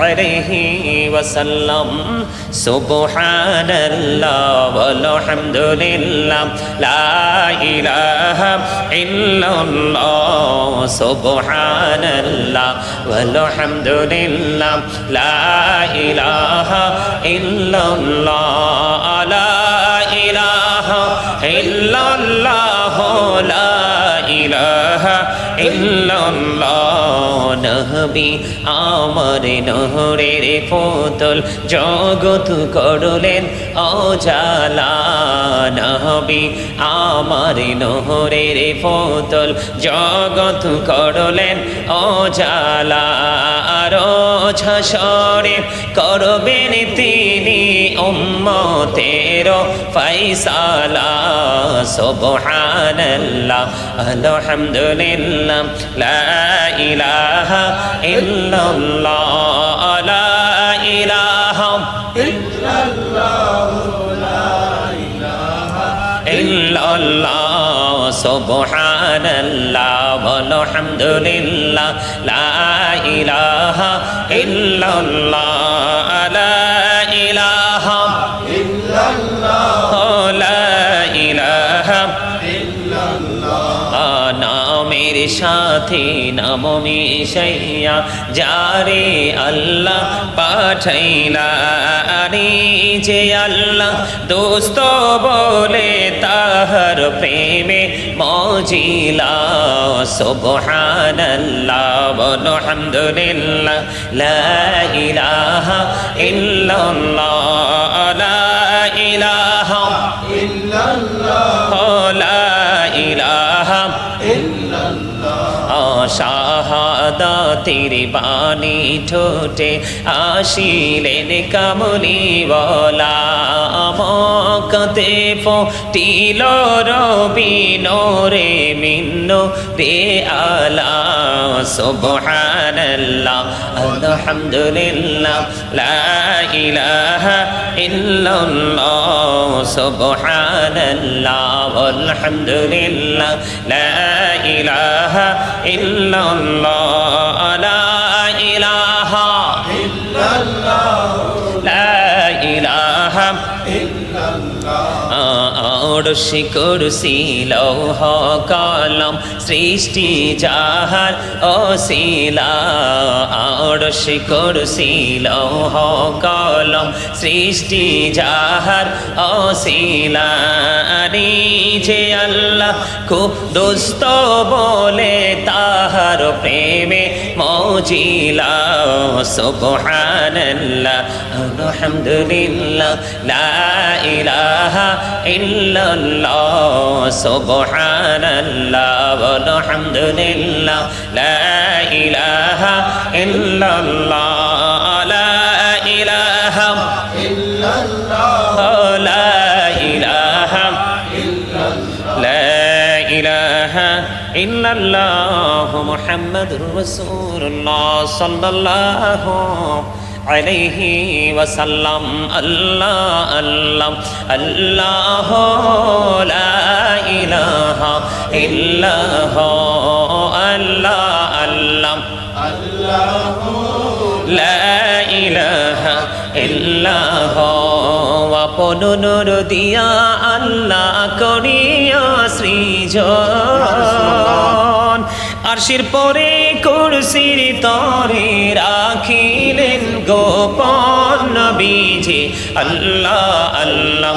আলাইহি ওয়াসাল্লাম সুবহানাল্লাহ ওয়ালহামদুলিল্লাহ লা ইলাহা ইল্লাল্লাহ সুবহানাল্লাহ ওয়ালহামদুলিল্লাহ লা ইলাহা ইল্লাল্লাহ লা ইলাহা ইল্লাল্লাহ লা ইলাহা ইল্লাল্লাহ নবী আমার নহরের পুতুল জগৎ করলেন উজালা নবী আমার নহরের পুতুল জগৎ করলেন উজালা রোজ হাসরে করবেন তিনি উম্মতের ফয়সালা সুবহানাল্লাহ আলহামদুলিল্লাহ লা ইলাহা ইল্লাল্লাহ লা ইলাহা ইল্লাল্লাহ লা ইলাহা ইল্লাল্লাহ সুবহানাল্লাহ আলহামদুলিল্লাহ লা ইলাহা ইল্লাল্লাহ লা ইলাহা ইল্লাল্লাহ লা ইলাহা নামের সাথে নাম মিশাইয়া যারে আল্লাহ পাঠাইলা যে আল্লাহ দোস্ত বলে তাহার প্রেমে মজিলা সুবহানাল্লাহ আলহামদুলিল্লাহ লা ইলাহা ইল্লাল্লাহ লা ইলাহা ইল্লাল্লাহ লা ইলাহা শাহাদাতের বাণী ঠোঁটে আসিলেন কামলিওয়ালা মক্কাতে ফুটিল রবি নূরে মিন্ন রে আলা সুবহানাল্লাহ আলহামদুলিল্লাহ লা ইলাহা ইল্লাল্লাহ সুবহানাল্লাহ আলহামদুলিল্লাহ লা ইলাহা ইল্লাল্লাহ লা ইলাহা ইল্লাল্লাহ লা ইলাহা আরশ কুরসি লৌহ কলম সৃষ্টি যাহার ওসিলা আরশ কুরসি লৌহ কলম সৃষ্টি যাহার ওসিলা যে আল্লাহ খুব দোস্ত বলে তাহার প্রেমে মজিলা সুবহানাল্লাহ আলহামদুলিল্লাহ লা ইলাহা ইল্লাল্লাহ সুবহানাল্লাহ আলহামদুলিল্লাহ লা ইলাহা ইল্লাল্লাহ লা ইলাহা ইল্লাল্লাহ লা ইলাহা لا إله إلا الله محمد رسول الله صلى الله عليه وسلم الله الله الله لا إله إلا هو الله الله الله لا إله إلا هو পনর দিয়া আল্লাহ করিয়া সৃজন আরশির পরে কুরসির তরে রাখিলেন গোপন নবীজি আল্লাহ আল্লাহ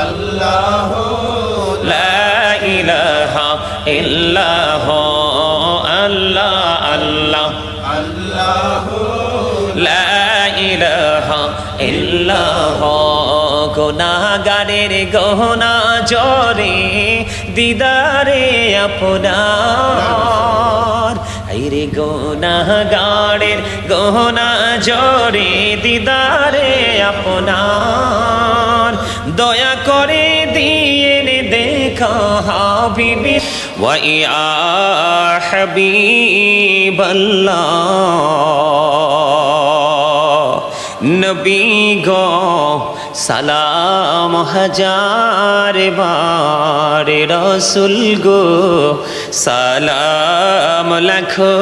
আল্লাহ লা ইলাহা ইল্লাহ আল্লাহ আল্লাহ আল্লাহ লা ইলাহা ইল্লাহ গুনাহগারের গহনা জরে দিদারে আপনার আইরে গুনাহগারের গহনা জরে দিদারে আপনার দয়া করে দিয়েন দেখা হাবিবি ওয়া ইয়া হাবিবাল্লাহ নবী গো সালাম হাজার বার, রসুল গো সালাম লাখো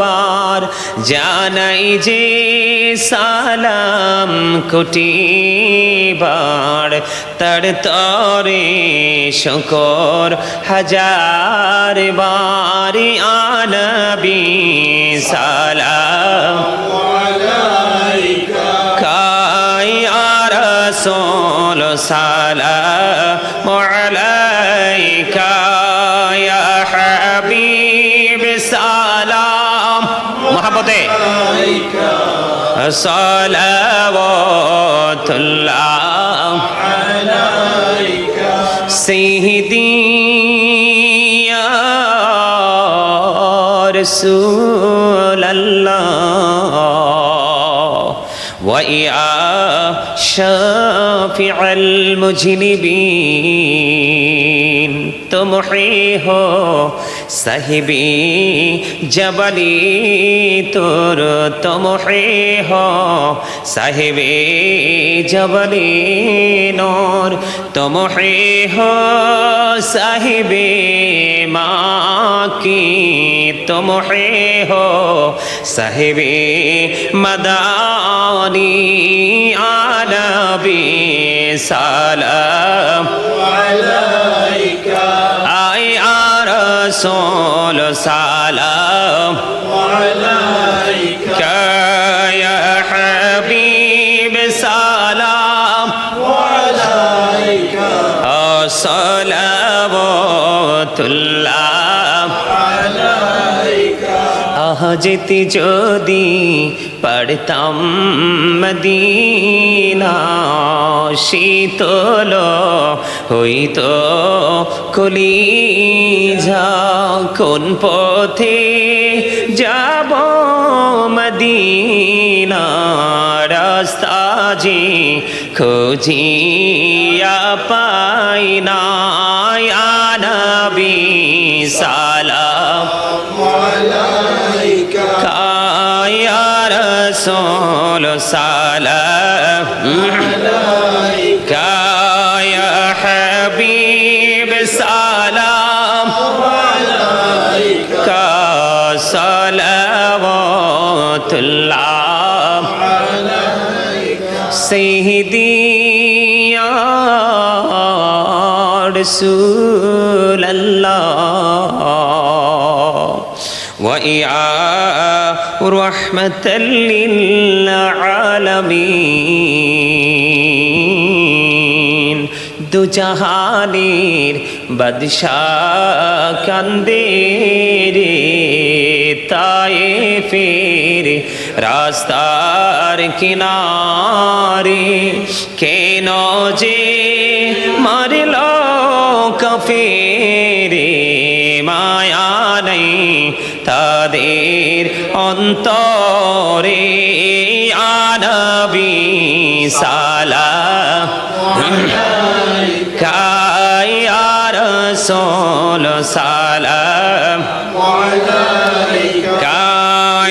বার, জানাই যে সালাম কোটি বার, তার তরে শকর হাজার বার, আনবী সালাম আলাইকা রাসূল সালাম আলাইকা ইয়া হাবিব সালাম মহব্বতে সালাওয়াতুল্লাহ আলাইকা সাইয়্যিদি ইয়া রাসূলাল্লাহ ওয়া ইয়া শাফি'আল মুজনিবিন, तुम ही हो साहिबी जबली तुर, तुम ही हो साहिबी जबली नूर, तुम ही हो साहिबी माँ की, तुम ही हो साहिबी मदानी, आनबी सलाम अलैका या रसूल सलाम अलैका या हबीब सलाम अलैका सलावतुल्लाह अलैका। আহ যেতে যদি পড়তাম মদিনা, শীতল হইতো কলিজা, কোন পথে যাব মদিনা, রাস্তা যে খুঁজিয়া পাই না, ইয়া নবী সালাম আলাইকা ইয়া রাসূল সালাম আলাইকা ইয়া হাবিব সালাম আলাইকা সালাওয়াতুল্লাহ আলাইকা সাইয়্যিদি ইয়া রাসূলাল্লাহ ওয়া ইয়া রাহমাতাল লিল আলামিন, দু জাহানের বাদশাহ কান্দে রে, তায়েফের রাস্তার কিনারে, কেন যে মারল কাফেরে, মায়া নেই তাদের অন্তরে, ইয়া নবী সালাম আলাইকা ইয়া রাসূল সালাম আলাইকা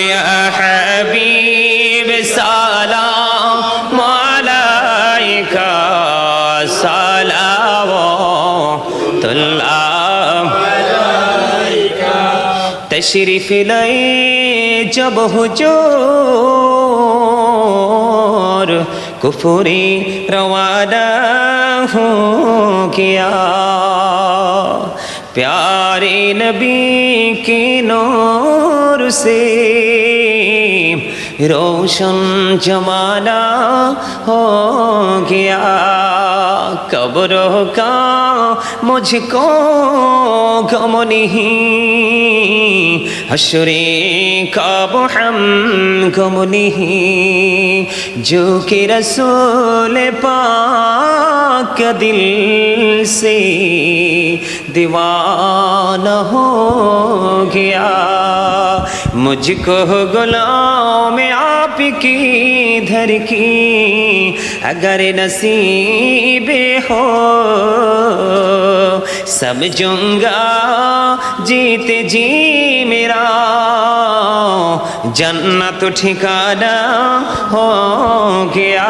ইয়া হাবিব সালাম আলাইকা সালাওয়াতুল্লাহ আলাইকা। तशरीफ लाए जब हुजूर कुफरी रवाना हो गया, प्यारे नबी के नूर से रोशन जमाना हो गया, कब्रों का मुझको गम नहीं, हश्रे का हम गम नहीं, जो कि रसूल पाक का दिल से दीवाना हो गया मुझको गुलाम आपकी धर की अगर नसीब हो समझूंगा जीते जी मेरा जन्नत ठिकाना हो गया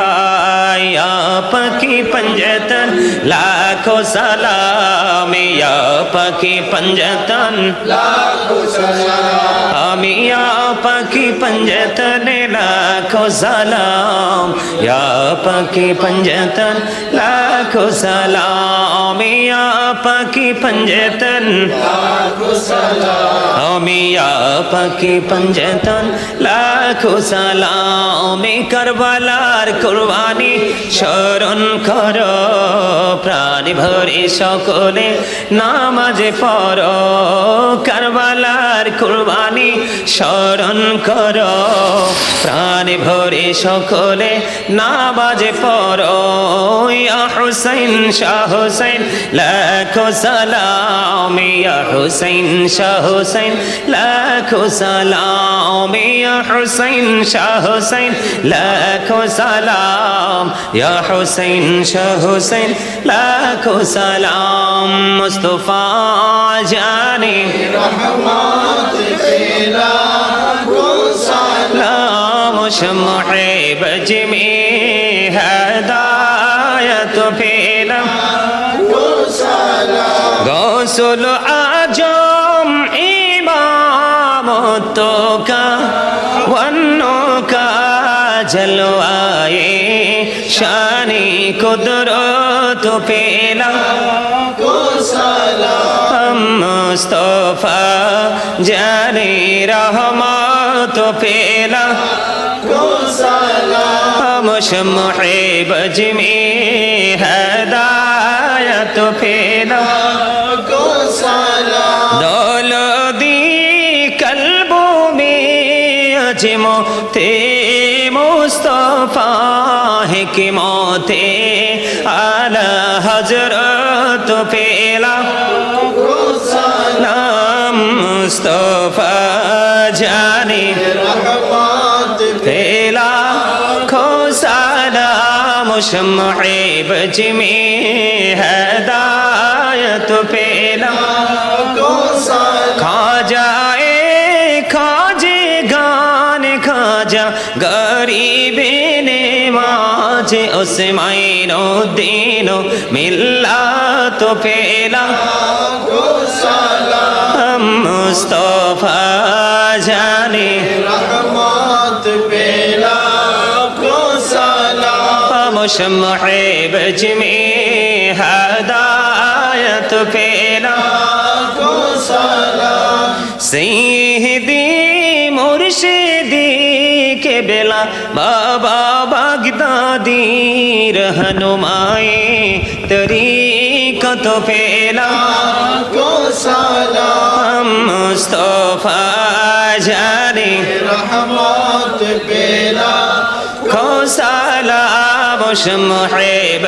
आपकी पंजतन लाखों सलाम आपकी पंजतन लाखों सलाम आपकी पंजतन लाखों सलाम आपकी पंजतन लाखों सलाम आपकी पंजतन लाखों सलाम आपकी पंजतन लाखों सलाम करबलार कुরবানি স্মরণ করো প্রাণ ভরে সকলে নামাজে পড়ো কারবালার কুরবানি স্মরণ করো প্রাণ ভরে সকলে নামাজে পড়ো ইয়া হুসাইন শাহ হুসাইন লাখো সালাম ইয়া হুসাইন শাহ হুসাইন লাখো সালাম ইয়া হুসাইন শাহ হুসাইন লাখো সালাম ইয়া হুসাইন শাহ হুসাইন লাখো সালাম মুস্তাফা জানে রহমত পেলা লাখো সালাম শমঈ বজ মে হিদায়ত পেলা লাখো সালাম গৌসুল আজম इमामतो का वन्नो का जलवाए शानी कुदरत पेला को सलाम मुस्तफा जाने रहमत पेला को सलाम शमঈ बज में हिदायत पेला को सलाम दौलदी कल्बो में अजमते मुस्तफा है कि मौते आला हजरत पेला सलाम मुस्तफा जाने रहमत पेला खो सलाम शमঈ बज में हिदायत पेला को खाजाए खाजे गान खाजा गरीबे ने माजे उस्माइनो दीनो मिल्ला तो पेला को सलाम मुस्तफा जाने रहमत पेला को सलाम शमঈ बज में हिदायत पेला को सलाम सैयदी मुर्शिदी के बेला बाबा बागदादी रहनुमाए तरीक़त पेला को सलाम मुस्तफा जाने रहमत पेला को सलाम शमঈ